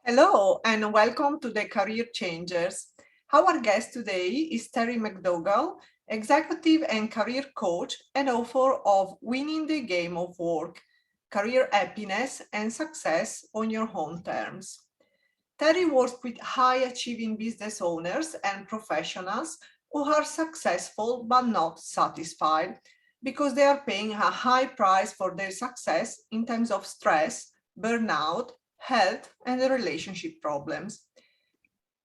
Hello and welcome to the Career Changers. Our guest today is Terry McDougall, executive and career coach and author of Winning the Game of Work, Career Happiness and Success on Your Own Terms. Terry works with high-achieving business owners and professionals who are successful but not satisfied because they are paying a high price for their success in terms of stress, burnout, health, and relationship problems.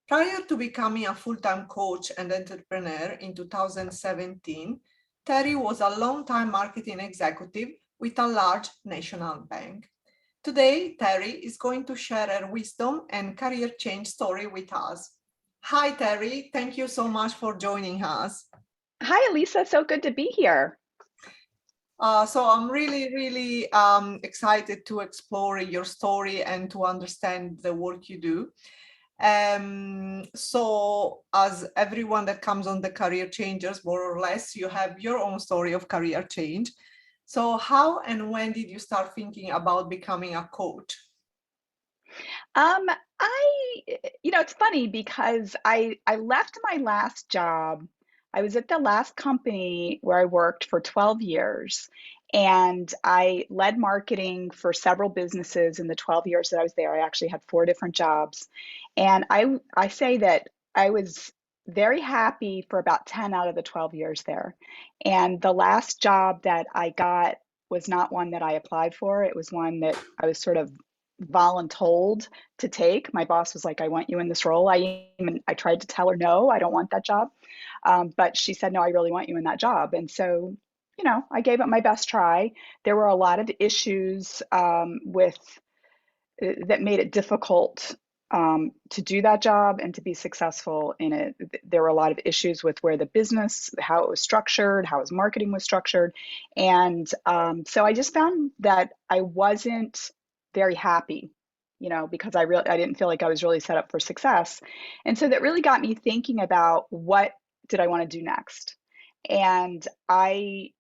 Prior to becoming a full-time coach and entrepreneur in 2017, Terry was a long-time marketing executive with a large national bank. Today, Terry is going to share her wisdom and career change story with us. Hi, Terry. Thank you so much for joining us. Hi, Elisa. So good to be here. So I'm really excited to explore your story and to understand the work you do. So as everyone that comes on the Career Changers, more or less, you have your own story of career change. So how and when did you start thinking about becoming a coach? Um, it's funny because I left my last job. I was at the last company where I worked for 12 years, and I led marketing for several businesses in the 12 years that I was there. I actually had four different jobs, and I say that I was very happy for about 10 out of the 12 years there. And the last job that I got was not one that I applied for. It was one that I was sort of voluntold to take. My boss was like, "I want you in this role." I tried to tell her, "No, I don't want that job." But she said, "No, I really want you in that job." And so, I gave it my best try. There were a lot of issues with that made it difficult to do that job and to be successful in it. There were a lot of issues with where the business, how it was structured, how his marketing was structured. And so I just found that I wasn't very happy, because I didn't feel like I was really set up for success. And so that really got me thinking about what did I want to do next. And I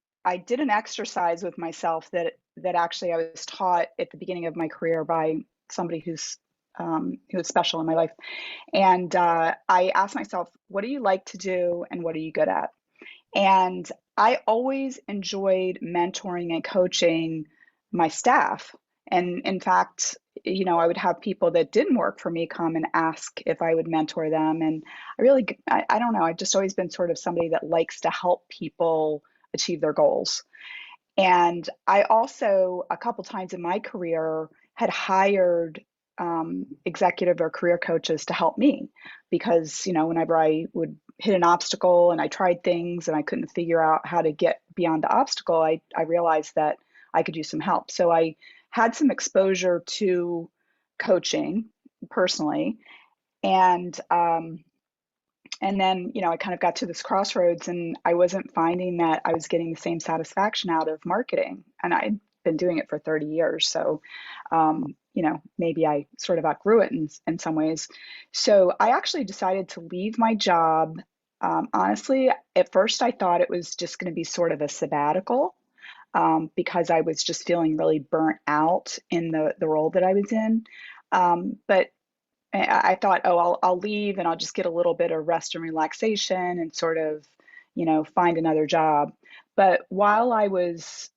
did an exercise with myself that actually I was taught at the beginning of my career by somebody who was special in my life. And I asked myself, what do you like to do and what are you good at? And I always enjoyed mentoring and coaching my staff. And in fact, I would have people that didn't work for me come and ask if I would mentor them. And I don't know, I've just always been sort of somebody that likes to help people achieve their goals. And I also, a couple times in my career, had hired executive or career coaches to help me because, whenever I would hit an obstacle and I tried things and I couldn't figure out how to get beyond the obstacle, I realized that I could use some help. So I had some exposure to coaching personally. And then, I kind of got to this crossroads and I wasn't finding that I was getting the same satisfaction out of marketing. And I'd been doing it for 30 years. So, maybe I sort of outgrew it in some ways. So I actually decided to leave my job. Honestly, at first I thought it was just going to be sort of a sabbatical because I was just feeling really burnt out in the role that I was in. But I thought, oh, I'll leave and I'll just get a little bit of rest and relaxation and sort of, find another job. But while I was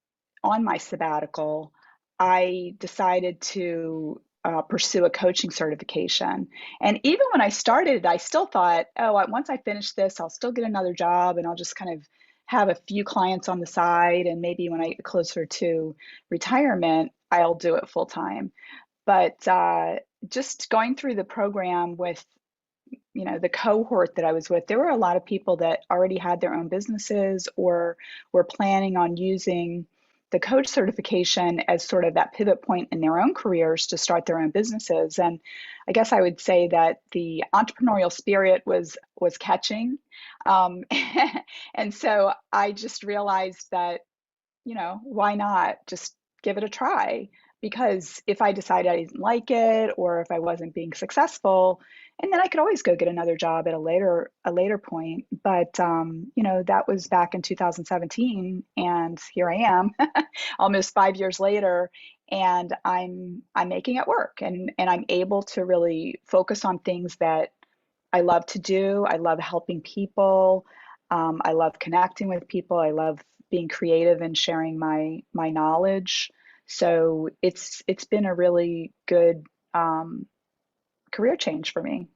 on my sabbatical, I decided to pursue a coaching certification. And even when I started, I still thought, oh, once I finish this, I'll still get another job and I'll just kind of have a few clients on the side. And maybe when I get closer to retirement, I'll do it full time. But just going through the program with, the cohort that I was with, there were a lot of people that already had their own businesses or were planning on using the coach certification as sort of that pivot point in their own careers to start their own businesses. And I guess I would say that the entrepreneurial spirit was catching. Um, and so I just realized that, why not just give it a try? Because if I decided I didn't like it or if I wasn't being successful, and then I could always go get another job at a later point. But that was back in 2017, and here I am, almost 5 years later, and I'm making it work, and I'm able to really focus on things that I love to do. I love helping people. I love connecting with people. I love being creative and sharing my knowledge. So it's been a really good um, career change for me.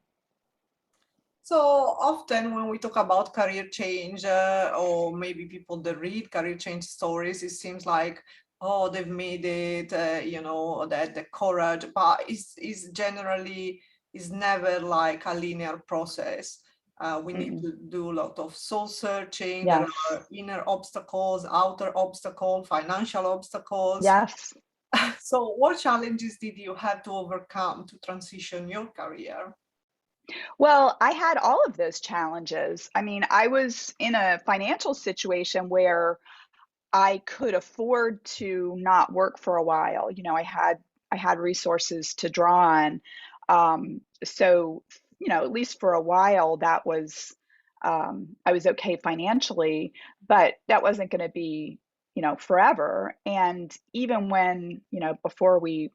So often when we talk about career change, or maybe people that read career change stories, it seems like, oh, they've made it, that the courage, but it's generally is never like a linear process. We need Mm-mm. to do a lot of soul searching. There Yes, are inner obstacles, outer obstacles, financial obstacles. yes. So what challenges did you have to overcome to transition your career? Well, I had all of those challenges. I mean, I was in a financial situation where I could afford to not work for a while. You know, I had resources to draw on. So, at least for a while, that was I was okay financially, but that wasn't going to be, forever. And even when, before we,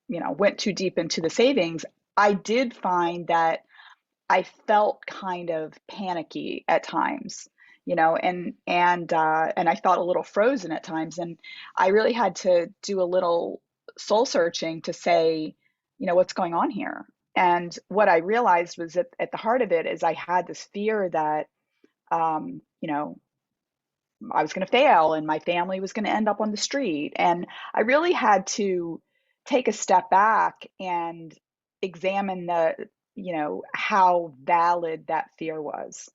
went too deep into the savings, I did find that I felt kind of panicky at times, and I felt a little frozen at times, and I really had to do a little soul searching to say, what's going on here? And what I realized was that at the heart of it is I had this fear that, um, you know, I was going to fail and my family was going to end up on the street, and I really had to take a step back and examine how valid that fear was.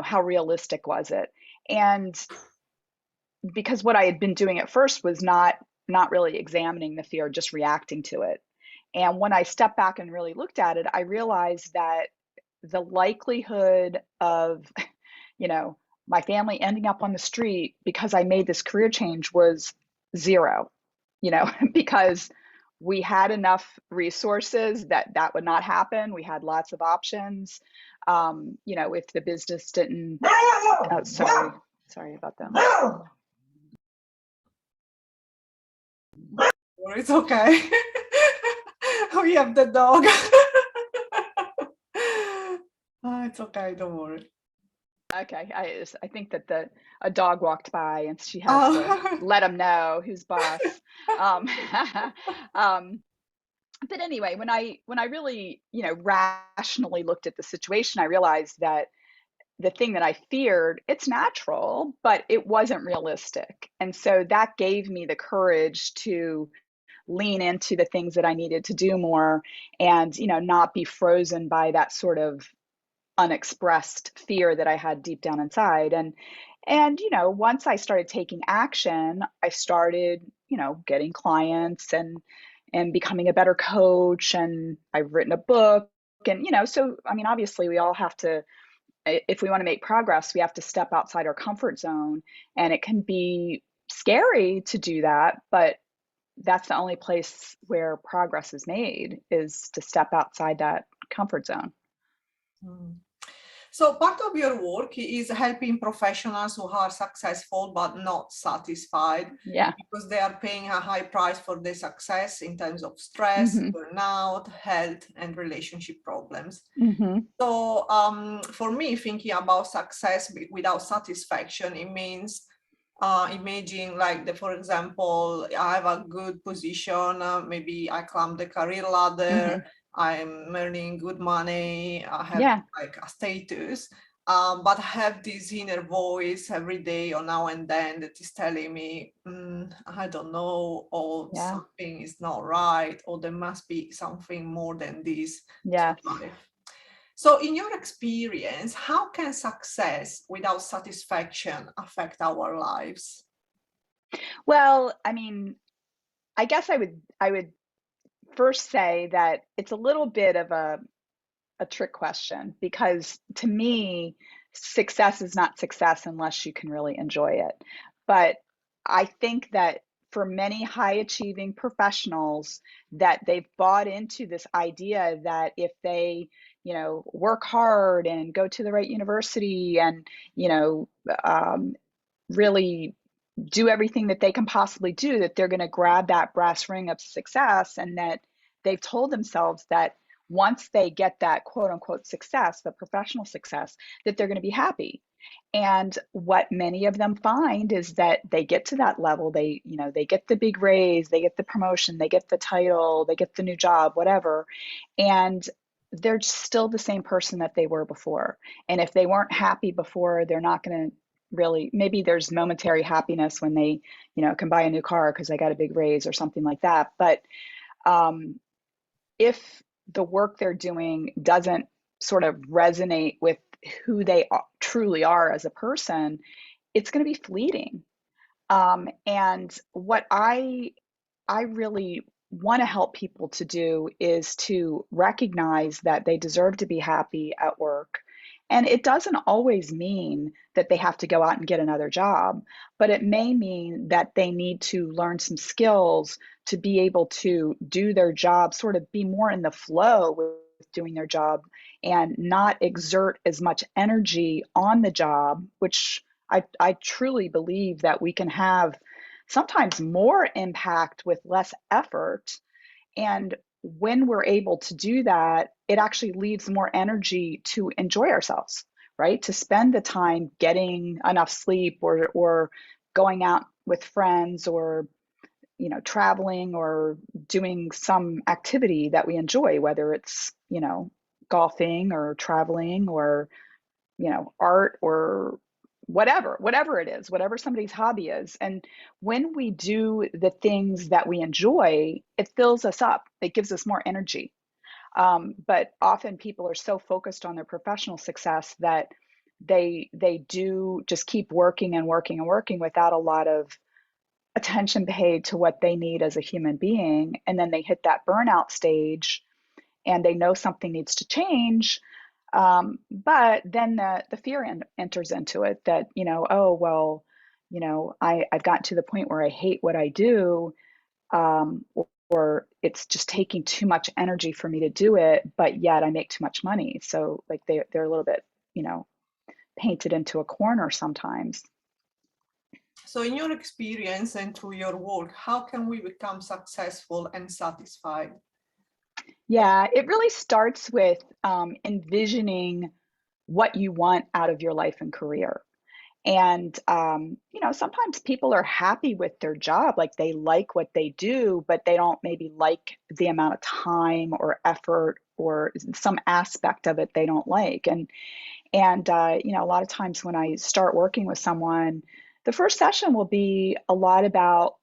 How realistic was it? And because what I had been doing at first was not really examining the fear, just reacting to it. And when I stepped back and really looked at it, I realized that the likelihood of, you know, my family ending up on the street because I made this career change was zero, because we had enough resources that that would not happen. We had lots of options. If the business didn't, oh, sorry about them. Or it's okay. We have the dog. It's okay, don't worry. Okay, I think that a dog walked by and she has to Oh. let him know who's boss. Um, um, but anyway, when I really, rationally looked at the situation, I realized that the thing that I feared, it's natural, but it wasn't realistic. And so that gave me the courage to lean into the things that I needed to do more, and, not be frozen by that sort of unexpressed fear that I had deep down inside. And once I started taking action, I started, getting clients and becoming a better coach, and I've written a book. And so I mean, obviously we all have to, if we want to make progress, we have to step outside our comfort zone, and it can be scary to do that, but that's the only place where progress is made, is to step outside that comfort zone. Mm. So part of your work is helping professionals who are successful but not satisfied Yeah. because they are paying a high price for their success in terms of stress, Hmm. burnout, health, and relationship problems. Hmm. So for me, thinking about success without satisfaction, it means imagine like for example, I have a good position, maybe I climb the career ladder, Hmm. I'm earning good money, I have Yeah. like a status, but I have this inner voice every day or now and then that is telling me, I don't know, or Yeah. something is not right, or there must be something more than this to Yes. life. So in your experience, how can success without satisfaction affect our lives? Well, I mean, I guess I would first say that it's a little bit of a trick question, because to me, success is not success unless you can really enjoy it. But I think that for many high achieving professionals, that they've bought into this idea that if they, work hard and go to the right university and, you know, um, really do everything that they can possibly do, that they're going to grab that brass ring of success, and that they've told themselves that once they get that quote unquote success, the professional success, that they're going to be happy. And what many of them find is that they get to that level, they get the big raise, they get the promotion, they get the title, they get the new job, whatever, and they're still the same person that they were before. And if they weren't happy before, they're not going to really, maybe there's momentary happiness when they, can buy a new car because they got a big raise or something like that. But um, if the work they're doing doesn't sort of resonate with who they truly are as a person, it's going to be fleeting. And what I really want to help people to do is to recognize that they deserve to be happy at work. And it doesn't always mean that they have to go out and get another job, but it may mean that they need to learn some skills to be able to do their job, sort of be more in the flow with doing their job and not exert as much energy on the job, which I truly believe that we can have sometimes more impact with less effort. And when we're able to do that, it actually leaves more energy to enjoy ourselves, right? To spend the time getting enough sleep, or going out with friends, or traveling, or doing some activity that we enjoy, whether it's golfing or traveling, or art, or whatever it is, whatever somebody's hobby is. And when we do the things that we enjoy, it fills us up, it gives us more energy. But often people are so focused on their professional success that they do just keep working and working and working without a lot of attention paid to what they need as a human being. And then they hit that burnout stage and they know something needs to change. But then the fear enters into it, that, oh, well, I've gotten to the point where I hate what I do, or it's just taking too much energy for me to do it, but yet I make too much money. So like they're a little bit, painted into a corner sometimes. So, in your experience and through your work, how can we become successful and satisfied? Yeah, it really starts with envisioning what you want out of your life and career. And, sometimes people are happy with their job, like they like what they do, but they don't maybe like the amount of time or effort or some aspect of it they don't like. And a lot of times when I start working with someone, the first session will be a lot about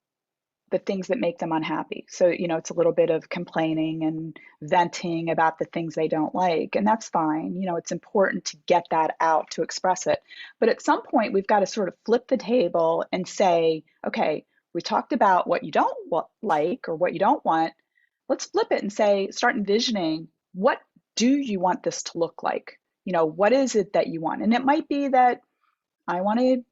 the things that make them unhappy. So, it's a little bit of complaining and venting about the things they don't like. And that's fine. It's important to get that out, to express it. But at some point, we've got to sort of flip the table and say, okay, we talked about what you don't like or what you don't want. Let's flip it and say, start envisioning, what do you want this to look like? What is it that you want? And it might be that I want to,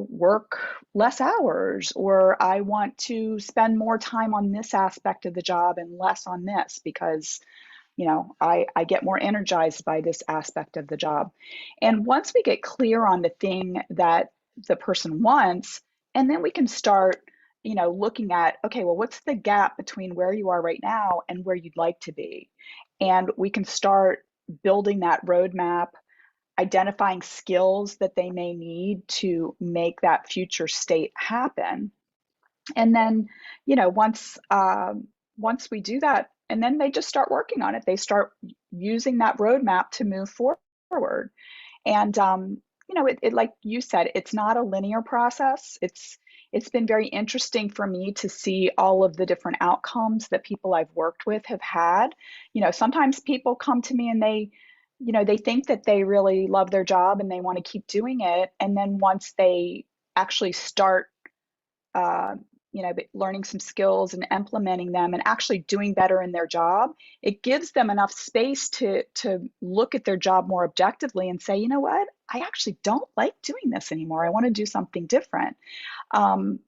work less hours, or I want to spend more time on this aspect of the job and less on this because, I get more energized by this aspect of the job. And once we get clear on the thing that the person wants, and then we can start, looking at, okay, well, what's the gap between where you are right now and where you'd like to be? And we can start building that roadmap, identifying skills that they may need to make that future state happen. And then, once we do that, and then they just start working on it. They start using that roadmap to move forward. And it, like you said, it's not a linear process. It's been very interesting for me to see all of the different outcomes that people I've worked with have had. Sometimes people come to me and they think that they really love their job and they want to keep doing it. And then once they actually start, uh, learning some skills and implementing them and actually doing better in their job, it gives them enough space to look at their job more objectively and say, you know what, I actually don't like doing this anymore. I want to do something different. Um,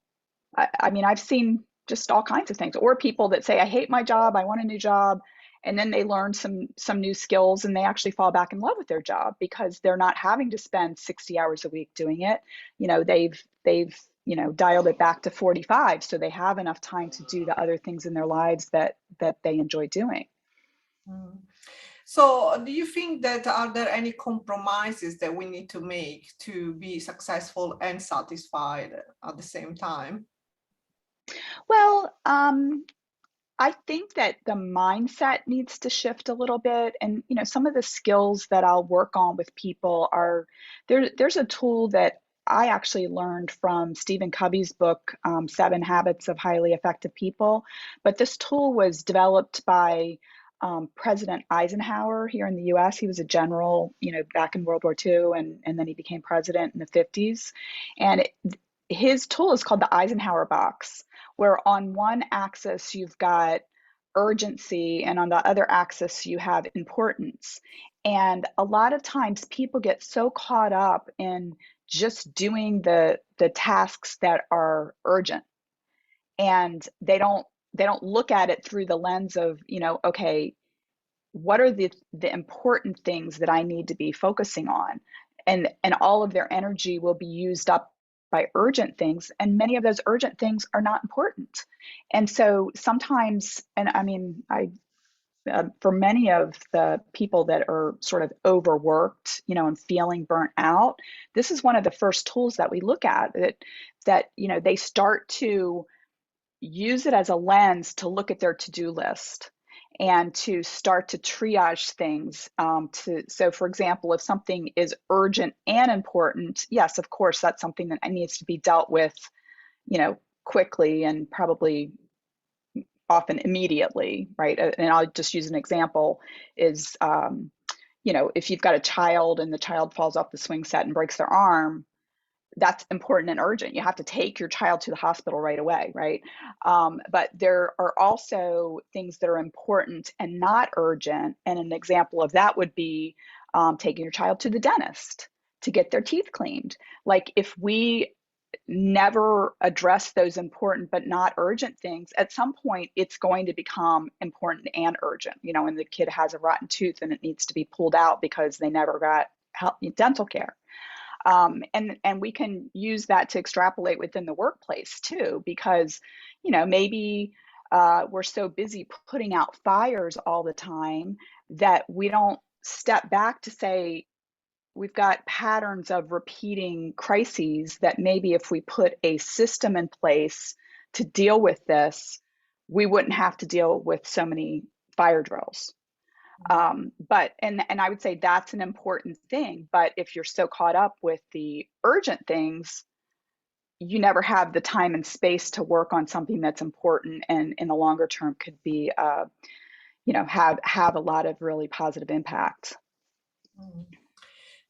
I mean, I've seen just all kinds of things, or people that say, I hate my job, I want a new job. And then they learn some new skills and they actually fall back in love with their job because they're not having to spend 60 hours a week doing it. They've dialed it back to 45 so they have enough time to do the other things in their lives that they enjoy doing. Mm. So, do you think that are there any compromises that we need to make to be successful and satisfied at the same time? Well, I think that the mindset needs to shift a little bit. And, some of the skills that I'll work on with people are there's a tool that I actually learned from Stephen Covey's book, Seven Habits of Highly Effective People. But this tool was developed by President Eisenhower here in the US. He was a general, back in World War II, and then he became president in the 50s. And his tool is called the Eisenhower box, where on one axis you've got urgency and on the other axis you have importance. And a lot of times people get so caught up in just doing the tasks that are urgent, and they don't look at it through the lens of, okay, what are the important things that I need to be focusing on? And all of their energy will be used up by urgent things, and many of those urgent things are not important. And so sometimes, and I mean, I for many of the people that are sort of overworked, and feeling burnt out, this is one of the first tools that we look at, that they start to use it as a lens to look at their to-do list and to start to triage things. So for example, if something is urgent and important, yes, of course, that's something that needs to be dealt with, quickly and probably often immediately, right? And I'll just use an example is, if you've got a child and the child falls off the swing set and breaks their arm, that's important and urgent. You have to take your child to the hospital right away, right? But there are also things that are important and not urgent. And an example of that would be taking your child to the dentist to get their teeth cleaned. Like, if we never address those important but not urgent things, at some point it's going to become important and urgent. And the kid has a rotten tooth and it needs to be pulled out because they never got dental care. And we can use that to extrapolate within the workplace too, because, maybe we're so busy putting out fires all the time that we don't step back to say, we've got patterns of repeating crises that maybe if we put a system in place to deal with this, we wouldn't have to deal with so many fire drills. But I would say that's an important thing. But if you're so caught up with the urgent things, you never have the time and space to work on something that's important and in the longer term could be, have a lot of really positive impact. Mm.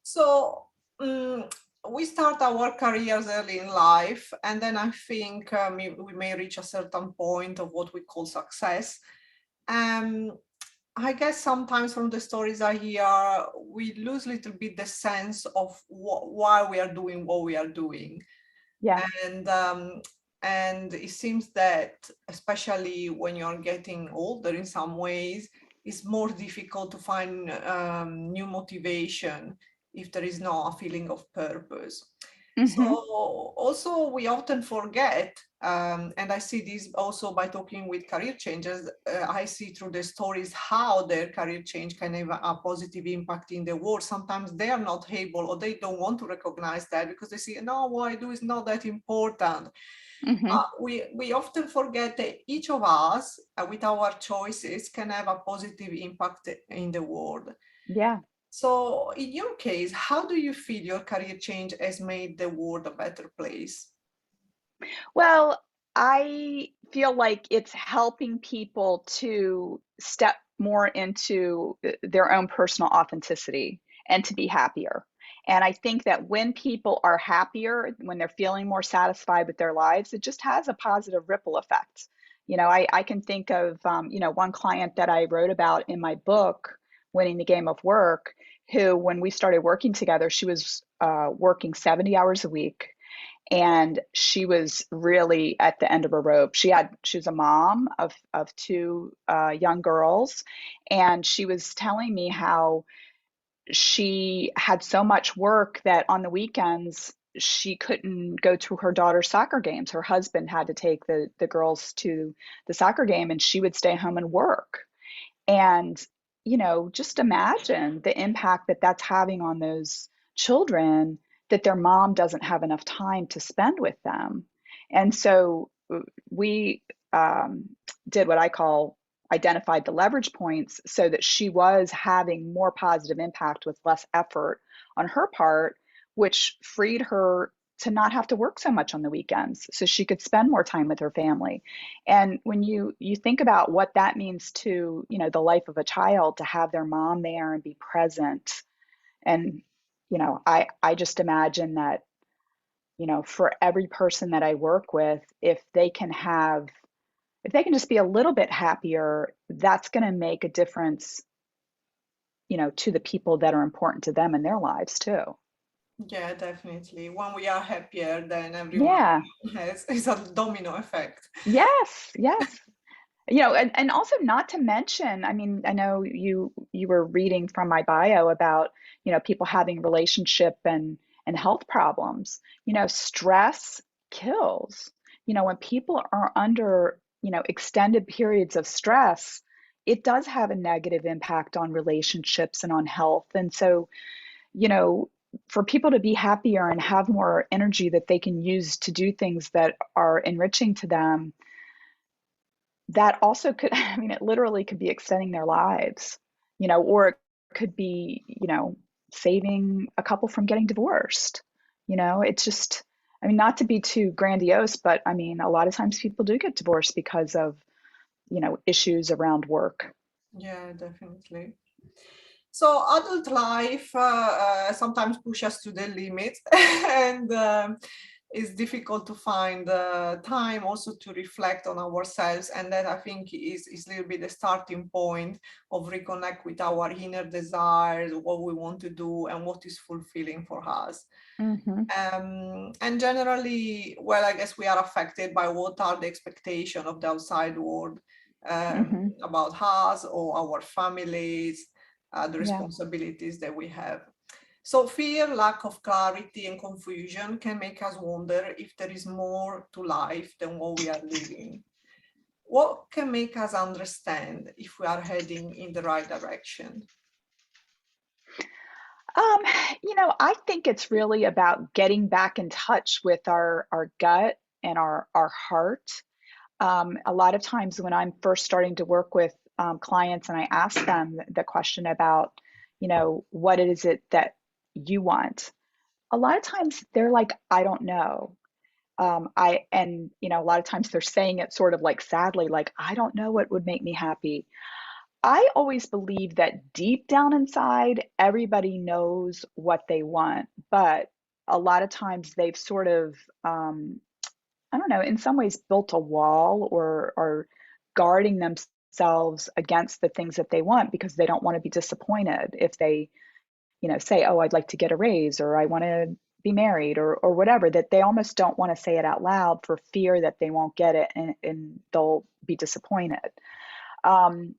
So, we start our careers early in life, and then I think we may reach a certain point of what we call success. Um, I guess sometimes from the stories I hear, we lose a little bit the sense of why we are doing what we are doing. Yeah. And it seems that, especially when you're getting older in some ways, it's more difficult to find new motivation if there is no feeling of purpose. So Mm-hmm. also we often forget, and I see this also by talking with career changers, I see through the stories how their career change can have a positive impact in the world. Sometimes they are not able or they don't want to recognize that because they see, no, what I do is not that important. Mm-hmm. We often forget that each of us, with our choices, can have a positive impact in the world. Yeah. So in your case, how do you feel your career change has made the world a better place? Well, I feel like it's helping people to step more into their own personal authenticity and to be happier. And I think that when people are happier, when they're feeling more satisfied with their lives, it just has a positive ripple effect. I can think of, one client that I wrote about in my book, Winning the Game of Work, who, when we started working together, she was working 70 hours a week, and she was really at the end of her rope. She was a mom of two young girls, and she was telling me how she had so much work that on the weekends she couldn't go to her daughter's soccer games. Her husband had to take the girls to the soccer game, and she would stay home and work. And, just imagine the impact that that's having on those children, that their mom doesn't have enough time to spend with them. And so we did what I call identified the leverage points so that she was having more positive impact with less effort on her part, which freed her to not have to work so much on the weekends so she could spend more time with her family. And when you think about what that means to, the life of a child, to have their mom there and be present, and I just imagine that, for every person that I work with, if they can just be a little bit happier, that's going to make a difference, to the people that are important to them in their lives too. Yeah, definitely. When we are happier, then everyone Yeah. has is a domino effect. Yes. Yes. And also, not to mention, I mean, I know you were reading from my bio about, people having relationship and health problems. Stress kills. When people are under, extended periods of stress, it does have a negative impact on relationships and on health. And so, you know, for people to be happier and have more energy that they can use to do things that are enriching to them, that also could, I mean, it literally could be extending their lives, or it could be, saving a couple from getting divorced. It's just, I mean, not to be too grandiose, but I mean, a lot of times people do get divorced because of, issues around work. Yeah, definitely. So adult life sometimes push us to the limit, and it's difficult to find time also to reflect on ourselves. And that, I think, is a little bit the starting point of reconnect with our inner desires, what we want to do, and what is fulfilling for us. Hmm. And generally, well, I guess we are affected by what are the expectations of the outside world Hmm. about us or our families, the Yeah. responsibilities that we have. So fear, lack of clarity, and confusion can make us wonder if there is more to life than what we are living. What can make us understand if we are heading in the right direction? Um, I think it's really about getting back in touch with our gut and our heart. A lot of times when I'm first starting to work with clients and I ask them the question about, what is it that you want? A lot of times they're like, I don't know. A lot of times they're saying it sort of like sadly, like, I don't know what would make me happy. I always believe that deep down inside, everybody knows what they want, but a lot of times they've sort of, I don't know, in some ways built a wall or are guarding themselves against the things that they want because they don't want to be disappointed if they, say, oh, I'd like to get a raise or I want to be married or whatever, that they almost don't want to say it out loud for fear that they won't get it and they'll be disappointed. Um,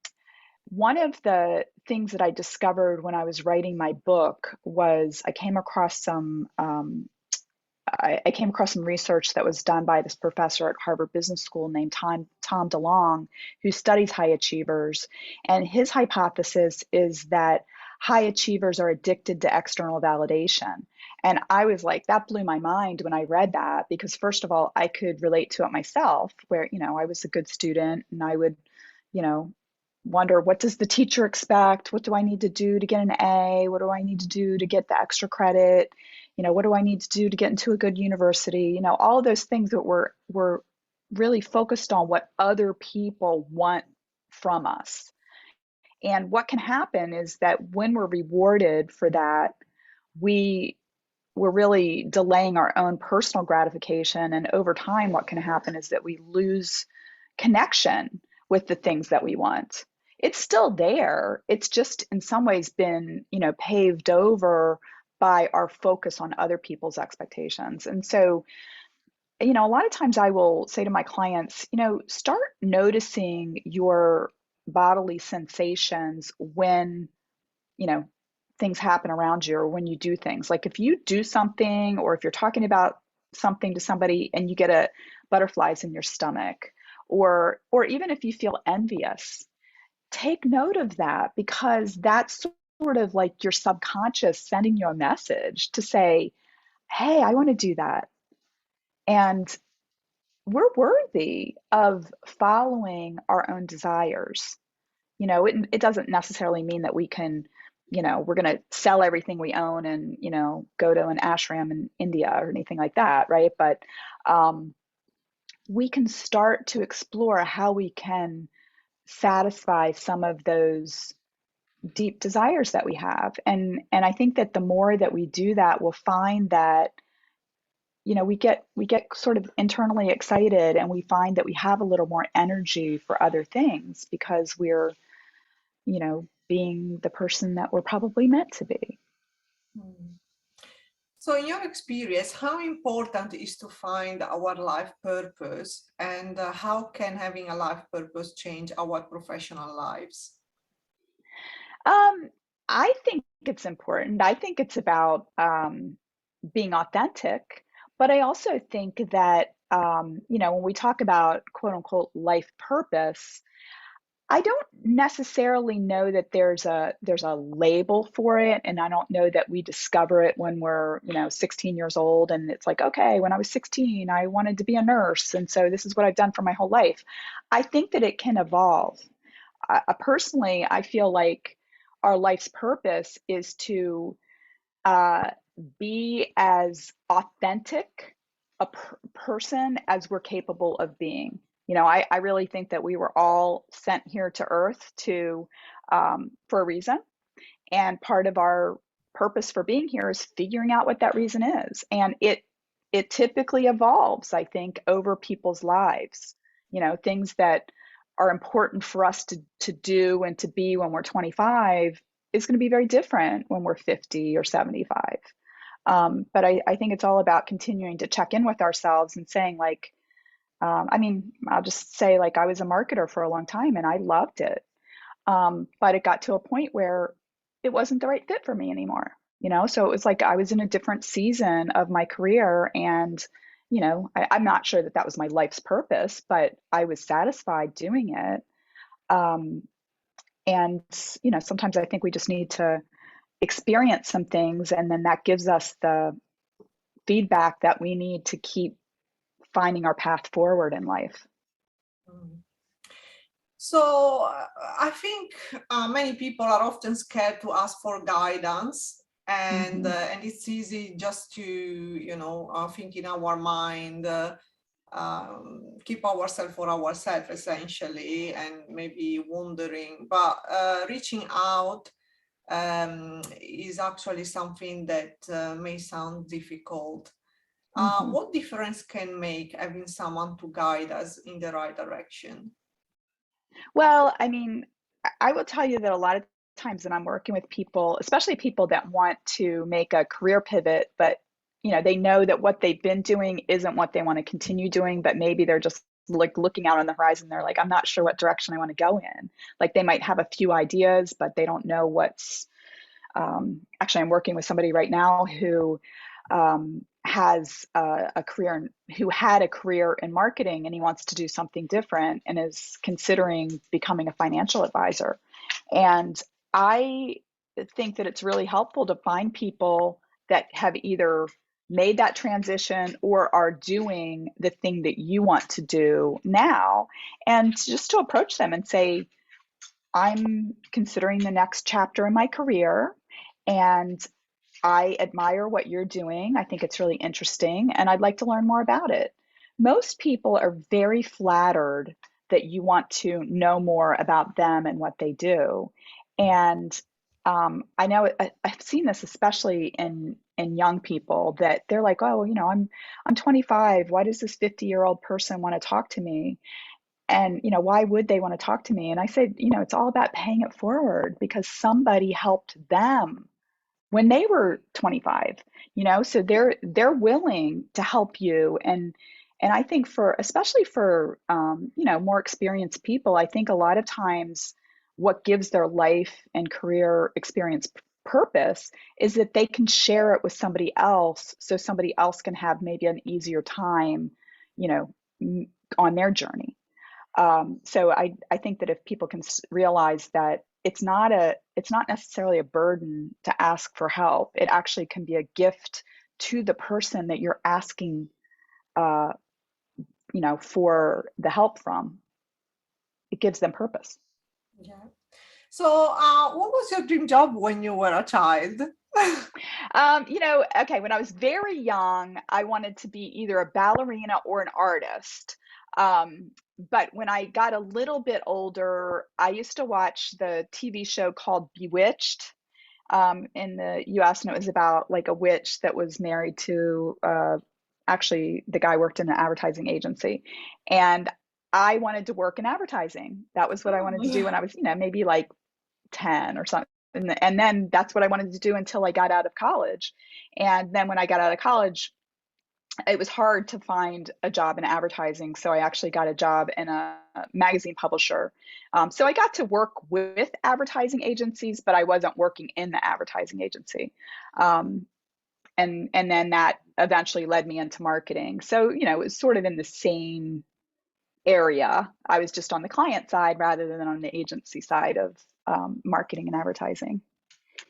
One of the things that I discovered when I was writing my book was I came across some research that was done by this professor at Harvard Business School named Tom DeLong, who studies high achievers. And his hypothesis is that high achievers are addicted to external validation. And I was like, that blew my mind when I read that, because first of all, I could relate to it myself, where, I was a good student and I would, you know, wonder, what does the teacher expect? What do I need to do to get an A? What do I need to do to get the extra credit? What do I need to do to get into a good university? All of those things that were really focused on what other people want from us. And what can happen is that when we're rewarded for that, we we're really delaying our own personal gratification. And over time, what can happen is that we lose connection with the things that we want. It's still there. It's just in some ways been, paved over by our focus on other people's expectations. And so, a lot of times I will say to my clients, start noticing your bodily sensations when, you know, things happen around you or when you do things. Like if you do something or if you're talking about something to somebody and you get a butterflies in your stomach, or even if you feel envious, take note of that because that's sort of like your subconscious sending you a message to say, hey, I want to do that. And we're worthy of following our own desires. It doesn't necessarily mean that we can, we're going to sell everything we own and, go to an ashram in India or anything like that, right? But we can start to explore how we can satisfy some of those deep desires that we have. And I think that the more that we do that, we'll find that we get sort of internally excited and we find that we have a little more energy for other things because we're being the person that we're probably meant to be. Mm. So in your experience, how important is to find our life purpose, and how can having a life purpose change our professional lives? Um, I think it's important. I think it's about being authentic, but I also think that when we talk about quote unquote life purpose, I don't necessarily know that there's a label for it, and I don't know that we discover it when we're 16 years old, and it's like, okay, when I was 16, I wanted to be a nurse, and so this is what I've done for my whole life. I think that it can evolve. Personally, I feel like our life's purpose is to uh, be as authentic a person as we're capable of being. I really think that we were all sent here to Earth for a reason, and part of our purpose for being here is figuring out what that reason is, and it typically evolves, I think, over people's lives. Things that are important for us to do and to be when we're 25 is going to be very different when we're 50 or 75. But I think it's all about continuing to check in with ourselves and saying, like, I'll just say, like, I was a marketer for a long time and I loved it. But it got to a point where it wasn't the right fit for me anymore. So it was like I was in a different season of my career, and I'm not sure that that was my life's purpose, but I was satisfied doing it. Um, and sometimes I think we just need to experience some things, and then that gives us the feedback that we need to keep finding our path forward in life. Mm. So I think many people are often scared to ask for guidance, Hmm. and it's easy just to think in our mind, keep ourselves for ourselves essentially, and maybe wondering. But reaching out is actually something that may sound difficult. Hmm. What difference can make having someone to guide us in the right direction? Well, I mean, I will tell you that a lot of times when I'm working with people, especially people that want to make a career pivot, but they know that what they've been doing isn't what they want to continue doing, but maybe they're just like looking out on the horizon. They're like, I'm not sure what direction I want to go in. Like they might have a few ideas, but they don't know what's actually, I'm working with somebody right now who has a career, who had a career in marketing, and he wants to do something different and is considering becoming a financial advisor. And I think that it's really helpful to find people that have either made that transition or are doing the thing that you want to do now, and just to approach them and say, I'm considering the next chapter in my career, and I admire what you're doing. I think it's really interesting, and I'd like to learn more about it. Most people are very flattered that you want to know more about them and what they do. And I know I've seen this especially in young people, that they're like, oh, I'm 25. Why does this 50-year-old person want to talk to me? And why would they want to talk to me? And I said, it's all about paying it forward because somebody helped them when they were 25, so they're willing to help you. And I think, for especially for more experienced people, I think a lot of times what gives their life and career experience purpose is that they can share it with somebody else so somebody else can have maybe an easier time, you know, on their journey. So I think that if people can realize that it's not necessarily a burden to ask for help. It actually can be a gift to the person that you're asking, uh, for the help from. It gives them purpose. Yeah. So, what was your dream job when you were a child? Okay, when I was very young, I wanted to be either a ballerina or an artist. But when I got a little bit older, I used to watch the TV show called Bewitched in the US, and it was about like a witch that was married to actually the guy worked in an advertising agency. And I wanted to work in advertising. That was what I wanted to do when I was, maybe like 10 or something. And then that's what I wanted to do until I got out of college. And then when I got out of college, it was hard to find a job in advertising. So I actually got a job in a magazine publisher. So I got to work with advertising agencies, but I wasn't working in the advertising agency. And then that eventually led me into marketing. So, it was sort of in the same area. I was just on the client side rather than on the agency side of marketing and advertising.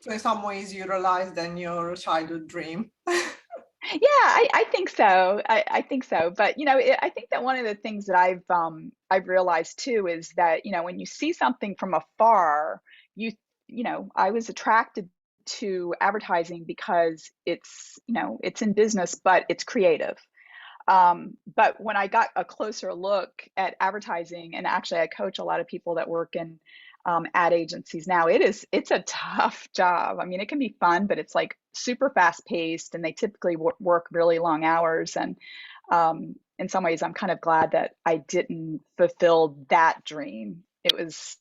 So, in some ways, you realized then your childhood dream. Yeah, I think so. I think so. But I think that one of the things that I've realized too is that when you see something from afar, I was attracted to advertising because it's in business, but it's creative. But when I got a closer look at advertising, and actually I coach a lot of people that work in ad agencies now, it's a tough job. I mean, it can be fun, but it's like super fast paced, and they typically work really long hours. And in some ways, I'm kind of glad that I didn't fulfill that dream. It was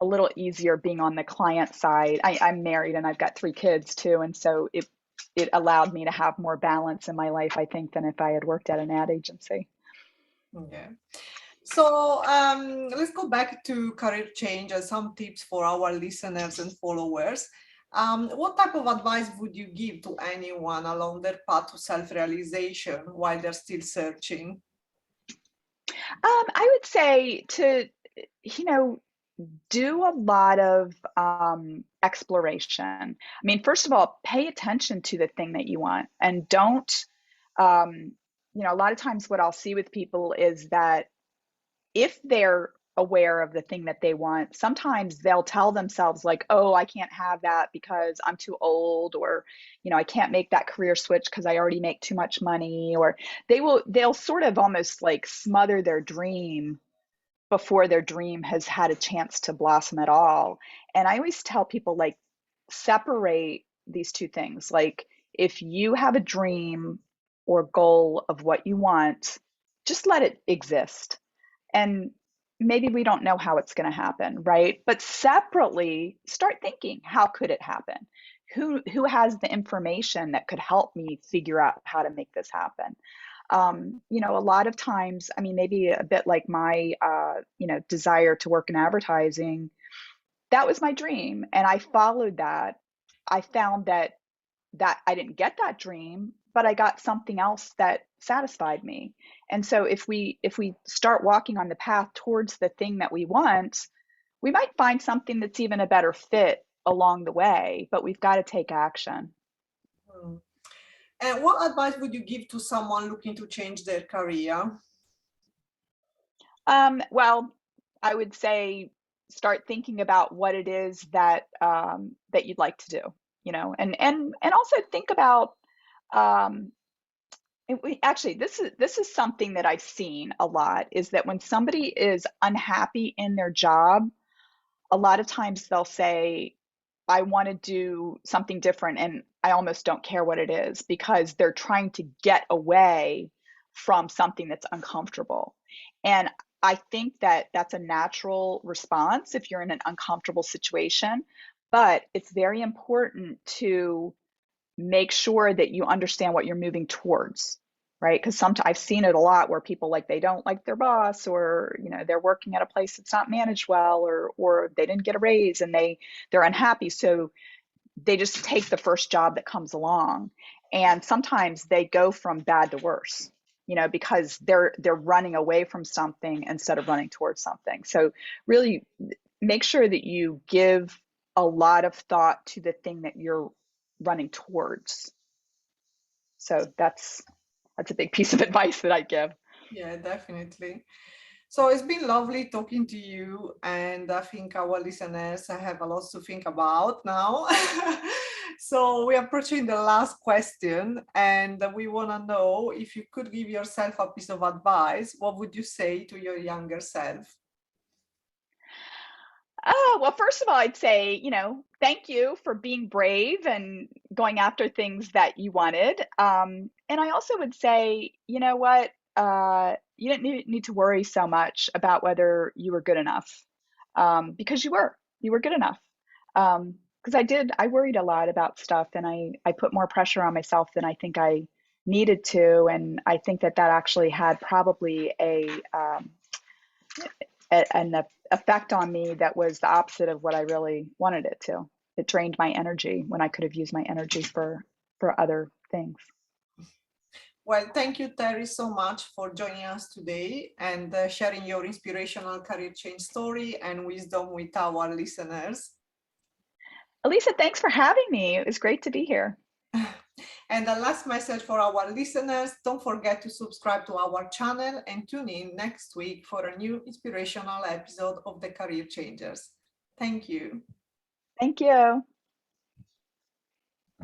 a little easier being on the client side. I'm married and I've got 3 kids too, and so it allowed me to have more balance in my life, I think, than if I had worked at an ad agency. Yeah. So, let's go back to career change and some tips for our listeners and followers. What type of advice would you give to anyone along their path to self-realization while they're still searching? I would say to, you know, do a lot of exploration. I mean, first of all, pay attention to the thing that you want, and don't, a lot of times what I'll see with people is that if they're aware of the thing that they want, sometimes they'll tell themselves like, oh, I can't have that because I'm too old, or, I can't make that career switch because I already make too much money, or they'll sort of almost like smother their dream before their dream has had a chance to blossom at all. And I always tell people, like, separate these two things. Like, if you have a dream or goal of what you want, just let it exist. And maybe we don't know how it's going to happen, right? But separately, start thinking, how could it happen? Who has the information that could help me figure out how to make this happen? A lot of times, I mean, maybe a bit like my, desire to work in advertising, that was my dream, and I followed that. I found that I didn't get that dream, but I got something else that satisfied me. And so if we start walking on the path towards the thing that we want, we might find something that's even a better fit along the way, but we've got to take action. Hmm. And what advice would you give to someone looking to change their career? Well, I would say start thinking about what it is that you'd like to do, and also think about um, actually, this is something that I've seen a lot, is that when somebody is unhappy in their job, a lot of times they'll say, I want to do something different, and I almost don't care what it is, because they're trying to get away from something that's uncomfortable. And I think that that's a natural response if you're in an uncomfortable situation, but it's very important to make sure that you understand what you're moving towards, right? Because sometimes I've seen it a lot where people, like, they don't like their boss, or they're working at a place that's not managed well, or they didn't get a raise and they're unhappy. So they just take the first job that comes along. And sometimes they go from bad to worse, because they're running away from something instead of running towards something. So really make sure that you give a lot of thought to the thing that you're running towards. So that's a big piece of advice that I give. Yeah, definitely. So it's been lovely talking to you, and I think our listeners have a lot to think about now. So we're approaching the last question, and we want to know, if you could give yourself a piece of advice, what would you say to your younger self? Oh, well, first of all, I'd say, thank you for being brave and going after things that you wanted. And I also would say, you know what? You didn't need to worry so much about whether you were good enough, because you were good enough. Because I worried a lot about stuff, and I put more pressure on myself than I think I needed to. And I think that actually had probably an effect on me that was the opposite of what I really wanted it to. It drained my energy when I could have used my energy for other things. Well, thank you, Terry, so much for joining us today and sharing your inspirational career change story and wisdom with our listeners. Elisa, thanks for having me. It was great to be here. And the last message for our listeners, don't forget to subscribe to our channel and tune in next week for a new inspirational episode of the Career Changers. Thank you. Thank you.